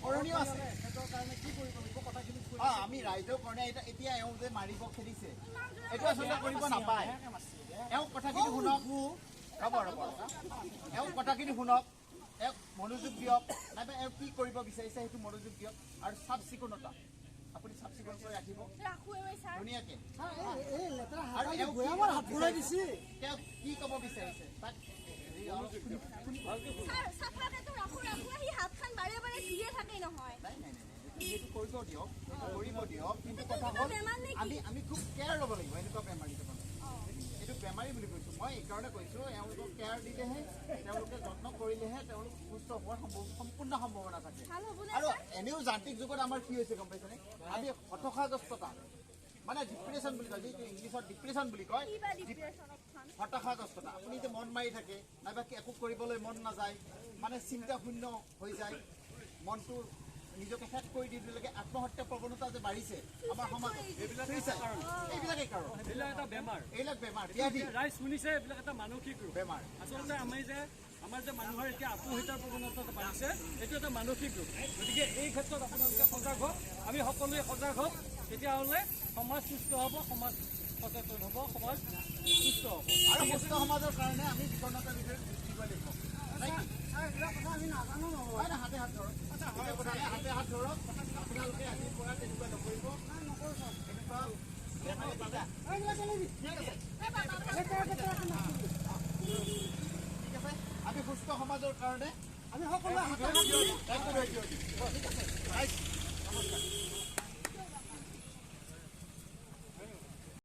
কৰণীয় আছে আমি ৰাইজৰ কাৰণে এতিয়া এওঁ যে মাৰিব খেলিছে এইটো আচলতে কৰিব নাপায় এওঁ কথাখিনি শুনক ৰ'ব এওঁ কথাখিনি শুনক এওঁ মনোযোগ দিয়ক নাইবা এওঁ কি কৰিব বিচাৰিছে সেইটো মনোযোগ দিয়ক আৰু চাফ চিকুণতা আপুনি চাফ চিকুণ কৰি ৰাখিব ধুনীয়াকে আৰু এওঁ কি ক'ব বিচাৰিছে তাক কৰিব দিয়ক কিন্তু কথা হ'ল আমি খুব কেয়াৰ ল'ব লাগিব এনেকুৱা বেমাৰী এইটো বেমাৰী বুলি কৈছোঁ মই এইকাৰণে কৈছোঁ এওঁলোকক কেয়াৰ দিলেহে তেওঁলোকে যত্ন কৰিলেহে তেওঁলোক সুস্থ হোৱাৰ সম্পূৰ্ণ সম্ভাৱনা থাকে আৰু এনেও যান্ত্ৰিক যুগত আমাৰ কি হৈছে গম পাইছেনে আমি হতাশাগ্ৰস্ততা মানে ডিপ্ৰেশ্যন বুলি কয় যিটো ইংলিছত ডিপ্ৰেশ্যন বুলি কয় হতাশাগ্ৰস্ততা আপুনি যে মন মাৰি থাকে নাইবা একো কৰিবলৈ মন নাযায় মানে চিন্তা শূন্য হৈ যায় মনটো নিজকে শেষ কৰি দিবলৈকে আত্মহত্যা প্ৰৱণতা যে বাঢ়িছে আমাৰ সমাজত এইবিলাকেই কাৰণ এইবিলাক বেমাৰ ৰাইজ শুনিছে এইবিলাক এটা মানসিক ৰোগ বেমাৰ আচলতে আমাৰ যে মানুহৰ এতিয়া আত্মহত্যাৰ প্ৰৱণতা বাঢ়িছে এইটো এটা মানসিক ৰোগ গতিকে এই ক্ষেত্ৰত আপোনালোকে সজাগ হওক আমি সকলোৱে সজাগ হওক তেতিয়াহ'লে সমাজ সুস্থ হ'ব সমাজ সচেতন হ'ব সমাজ সুস্থ হ'ব আৰু সুস্থ সমাজৰ কাৰণে আমি বিকৰ্ণতাৰ বিষয়ে দিব লাগিব আমি নাজানো নহয় হাতে হাত ধৰক হাতে হাত ধৰক আপোনালোকে আজিৰ পৰা তেনেকুৱা নকৰিব এনেকুৱা ঠিক আছে আমি সুস্থ সমাজৰ কাৰণে আমি সকলোৱে ঠিক আছে নমস্কাৰ